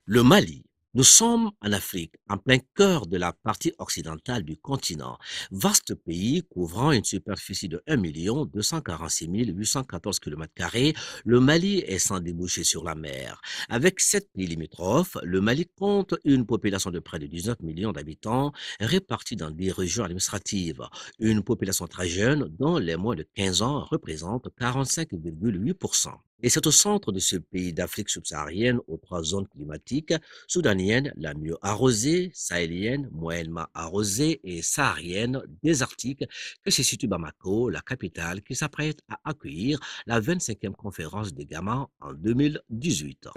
Le Mali. Nous sommes en Afrique, en plein cœur de la partie occidentale du continent. Vaste pays couvrant une superficie de 1 246 814 km², le Mali est sans débouché sur la mer. Avec 7 pays limitrophes, le Mali compte une population de près de 19 millions d'habitants répartis dans 10 régions administratives. Une population très jeune dont les moins de 15 ans représentent 45,8%. Et c'est au centre de ce pays d'Afrique subsaharienne aux 3 zones climatiques, soudanienne, la mieux arrosée, sahélienne, moyennement arrosée et saharienne, désertique, que se situe Bamako, la capitale qui s'apprête à accueillir la 25e conférence des Gamans en 2018.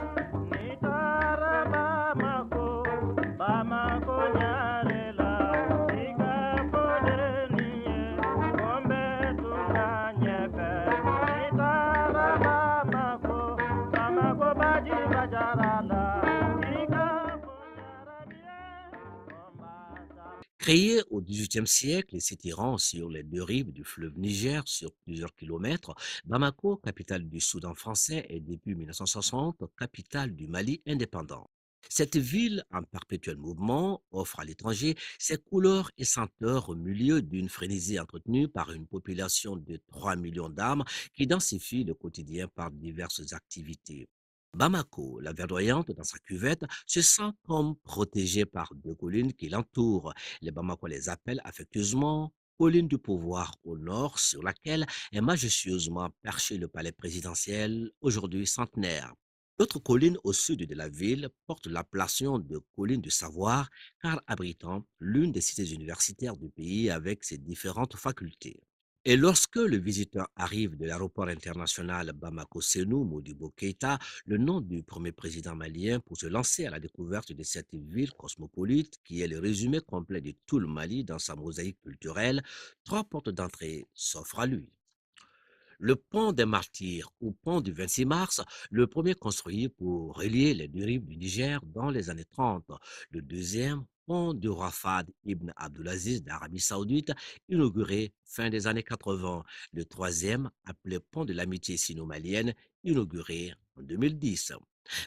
Créée au XVIIIe siècle et s'étirant sur les 2 rives du fleuve Niger sur plusieurs kilomètres, Bamako, capitale du Soudan français, est depuis 1960 capitale du Mali indépendant. Cette ville, en perpétuel mouvement, offre à l'étranger ses couleurs et senteurs au milieu d'une frénésie entretenue par une population de 3 millions d'âmes qui densifie le quotidien par diverses activités. Bamako, la verdoyante dans sa cuvette, se sent comme protégée par 2 collines qui l'entourent. Les Bamako les appellent affectueusement colline du pouvoir au nord, sur laquelle est majestueusement perché le palais présidentiel, aujourd'hui centenaire. L'autre colline au sud de la ville porte l'appellation de colline du savoir, car abritant l'une des cités universitaires du pays avec ses différentes facultés. Et lorsque le visiteur arrive de l'aéroport international Bamako-Sénou Modibo Keïta, le nom du premier président malien, pour se lancer à la découverte de cette ville cosmopolite qui est le résumé complet de tout le Mali dans sa mosaïque culturelle, 3 portes d'entrée s'offrent à lui. Le pont des Martyrs, ou pont du 26 mars, le premier construit pour relier les 2 rives du Niger dans les années 30. Le deuxième, pont du roi Fahd ibn Abdulaziz d'Arabie Saoudite, inauguré fin des années 80. Le troisième, appelé pont de l'amitié sino-malienne, inauguré en 2010.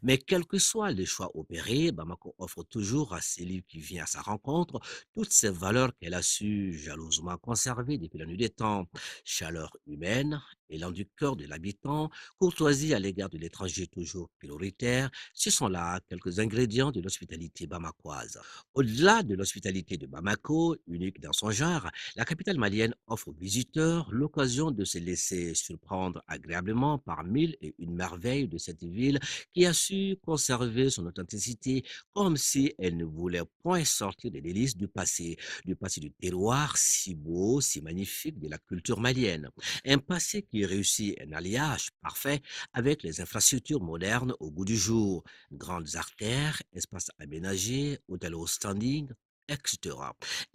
Mais quel que soit le choix opéré, Bamako offre toujours à celui qui vient à sa rencontre toutes ces valeurs qu'elle a su jalousement conserver depuis la nuit des temps: chaleur humaine, élan du cœur de l'habitant, courtoisie à l'égard de l'étranger toujours prioritaire, ce sont là quelques ingrédients de l'hospitalité bamakoise. Au-delà de l'hospitalité de Bamako, unique dans son genre, la capitale malienne offre aux visiteurs l'occasion de se laisser surprendre agréablement par 1001 merveilles de cette ville qui a su conserver son authenticité comme si elle ne voulait point sortir des délices du passé du terroir si beau, si magnifique de la culture malienne. Un passé qui réussit un alliage parfait avec les infrastructures modernes au goût du jour, grandes artères, espaces aménagés, hôtels au standing, etc.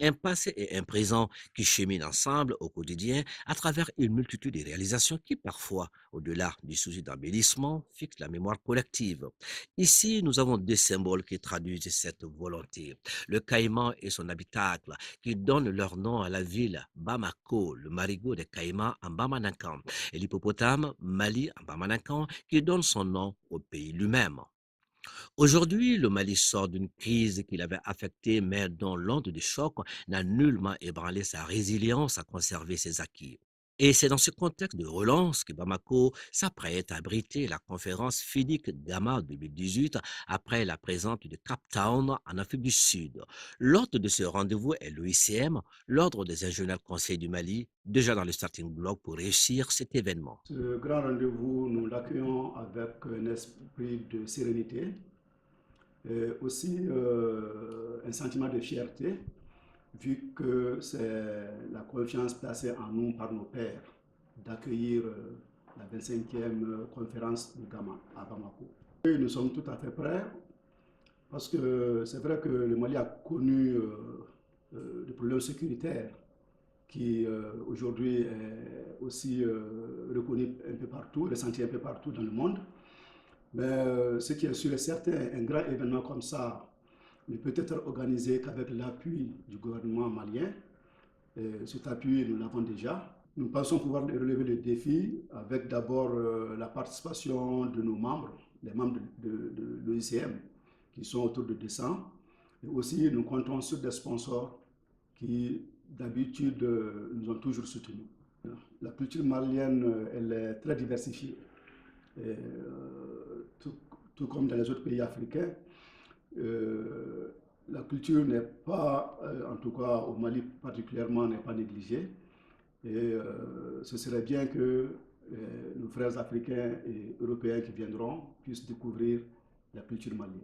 Un passé et un présent qui cheminent ensemble au quotidien à travers une multitude de réalisations qui parfois, au-delà du souci d'embellissement, fixent la mémoire collective. Ici, nous avons 2 symboles qui traduisent cette volonté: le caïman et son habitacle, qui donnent leur nom à la ville, Bamako, le marigot des caïmans en Bamanakan, et l'hippopotame, Mali en Bamanakan, qui donne son nom au pays lui-même. Aujourd'hui, le Mali sort d'une crise qui l'avait affecté, mais dont l'onde de choc n'a nullement ébranlé sa résilience à conserver ses acquis. Et c'est dans ce contexte de relance que Bamako s'apprête à abriter la conférence FIDIC Gamma 2018 après la présence de Cape Town en Afrique du Sud. L'hôte de ce rendez-vous est l'OICM, l'Ordre des ingénieurs conseils du Mali, déjà dans le starting block pour réussir cet événement. Ce grand rendez-vous, nous l'accueillons avec un esprit de sérénité et aussi un sentiment de fierté, vu que c'est la confiance placée en nous par nos pairs d'accueillir la 25e conférence du Gamma à Bamako. Et nous sommes tout à fait prêts parce que c'est vrai que le Mali a connu des problèmes sécuritaires qui aujourd'hui est aussi reconnu un peu partout, ressenti un peu partout dans le monde. Mais ce qui est sûr et certain, un grand événement comme ça ne peut être organisé qu'avec l'appui du gouvernement malien. Et cet appui, nous l'avons déjà. Nous pensons pouvoir relever le défi avec d'abord la participation de nos membres, les membres de l'OICM, qui sont autour de 200. Et aussi, nous comptons sur des sponsors qui, d'habitude, nous ont toujours soutenus. La culture malienne, elle est très diversifiée. Et, tout comme dans les autres pays africains, la culture n'est pas, en tout cas au Mali particulièrement, n'est pas négligée. Et ce serait bien que nos frères africains et européens qui viendront puissent découvrir la culture malienne.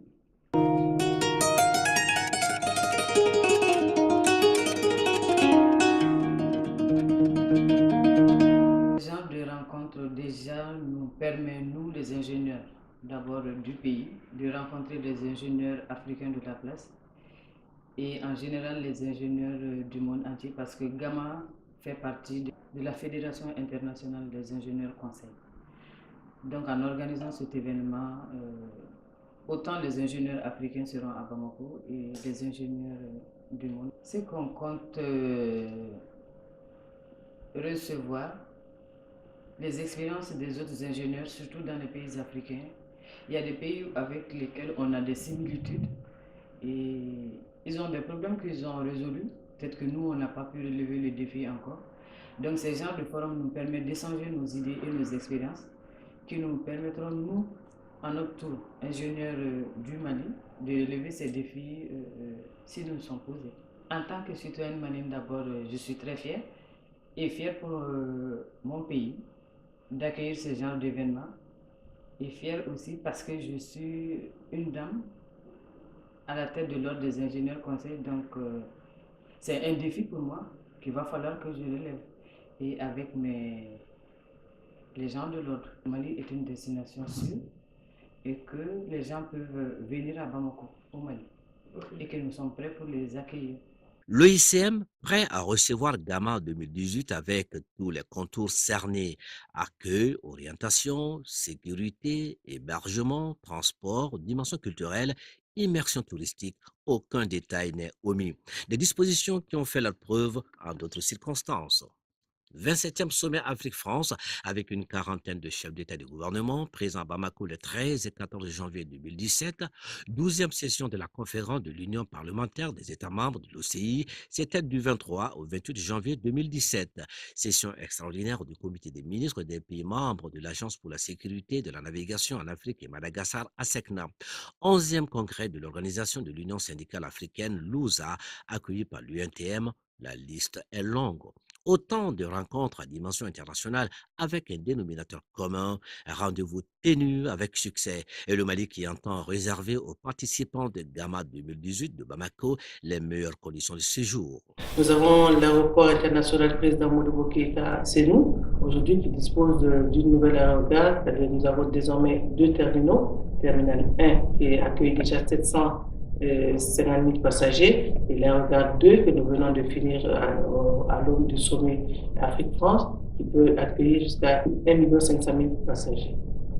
Ce genre de rencontre déjà nous permet, nous les ingénieurs, d'abord du pays, de rencontrer des ingénieurs africains de la place et en général les ingénieurs du monde entier parce que Gamma fait partie de la Fédération internationale des ingénieurs conseils. Donc en organisant cet événement, autant les ingénieurs africains seront à Bamako et les ingénieurs du monde. C'est qu'on compte recevoir les expériences des autres ingénieurs, surtout dans les pays africains. Il y a des pays avec lesquels on a des similitudes et ils ont des problèmes qu'ils ont résolus. Peut-être que nous, on n'a pas pu relever le défi encore. Donc, ces genres de forums nous permettent d'échanger nos idées et nos expériences qui nous permettront, nous, à notre tour, ingénieurs du Mali, de relever ces défis si nous nous sont posés. En tant que citoyenne malienne, d'abord, je suis très fière et fière pour mon pays d'accueillir ce genre d'événement et fière aussi parce que je suis une dame à la tête de l'ordre des ingénieurs conseils, donc c'est un défi pour moi qu'il va falloir que je relève et avec les gens de l'ordre. Le Mali est une destination sûre et que les gens peuvent venir à Bamako, au Mali, et que nous sommes prêts pour les accueillir. L'OICM, prêt à recevoir Gamma 2018 avec tous les contours cernés, accueil, orientation, sécurité, hébergement, transport, dimension culturelle, immersion touristique, aucun détail n'est omis. Des dispositions qui ont fait leur preuve en d'autres circonstances. 27e sommet Afrique-France avec une quarantaine de chefs d'État et de gouvernement présents à Bamako le 13 et 14 janvier 2017. 12e session de la conférence de l'Union parlementaire des États membres de l'OCI, c'était du 23 au 28 janvier 2017. Session extraordinaire du comité des ministres des pays membres de l'Agence pour la sécurité de la navigation en Afrique et Madagascar, ASECNA. 11e congrès de l'Organisation de l'Union syndicale africaine, l'USA, accueilli par l'UNTM. La liste est longue. Autant de rencontres à dimension internationale avec un dénominateur commun, un rendez-vous ténu avec succès, et le Mali qui entend réserver aux participants de Gamma 2018 de Bamako les meilleures conditions de séjour. Nous avons l'aéroport international président Modibo Keïta, c'est nous, aujourd'hui qui dispose d'une nouvelle aérogare, c'est-à-dire nous avons désormais deux terminaux, terminal 1 qui accueille déjà 750 000 passagers et l'aérogare 2 que nous venons de finir à l'aube du sommet Afrique-France qui peut accueillir jusqu'à 1 500 000 passagers.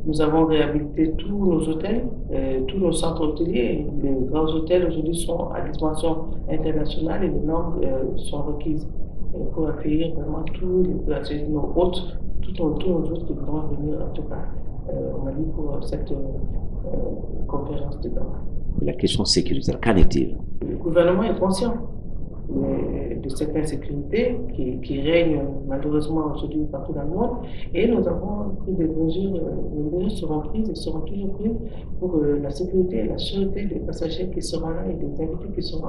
Nous avons réhabilité tous nos hôtels, tous nos centres hôteliers. Les grands hôtels aujourd'hui sont à dimension internationale et les normes sont requises pour accueillir vraiment tous les passagers, nos hôtes, tous nos hôtes qui vont venir en tout cas au Mali pour cette conférence de Gamma. La question sécuritaire, qu'en est-il? Le gouvernement est conscient de cette insécurité qui règne malheureusement aujourd'hui partout dans le monde. Et nous avons pris des mesures, les mesures seront prises et seront toujours prises pour la sécurité et la sûreté des passagers qui seront là et des invités qui seront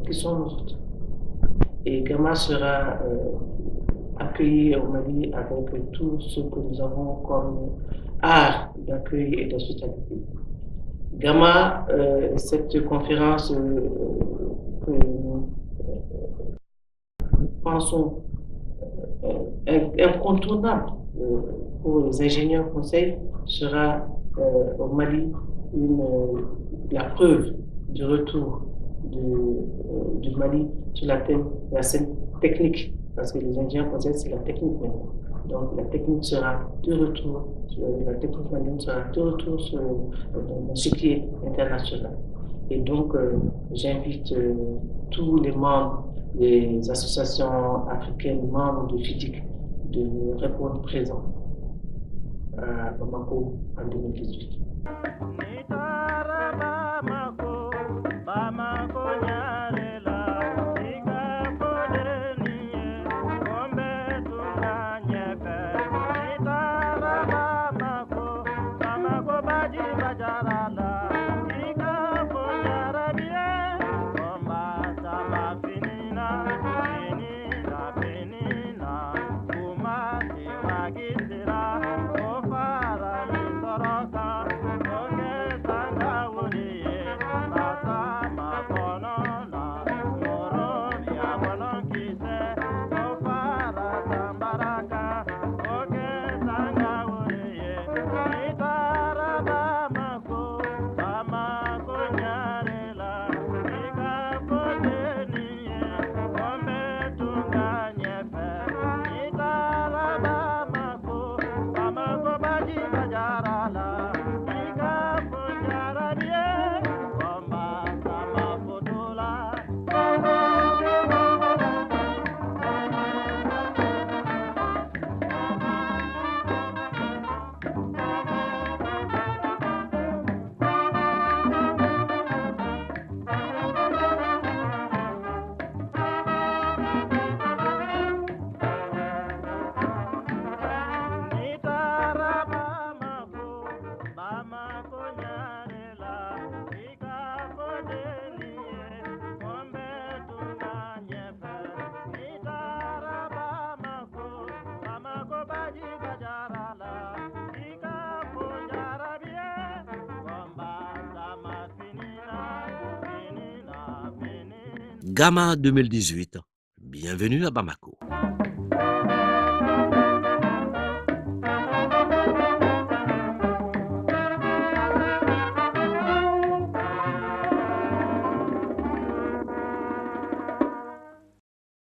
qui sont en route. Et Gama sera accueilli au Mali avec tout ce que nous avons comme art d'accueil et d'hospitalité. Gama, cette conférence que nous pensons incontournable pour les ingénieurs conseils sera au Mali la preuve du retour du Mali sur la scène technique, parce que les ingénieurs conseils, c'est la technique maintenant. Donc la technique sera de retour, la technique malienne sera de retour sur ce qui est international. Et donc j'invite tous les membres des associations africaines membres de FIDIC de répondre présent à Bamako en 2018. Gama 2018. Bienvenue à Bamako.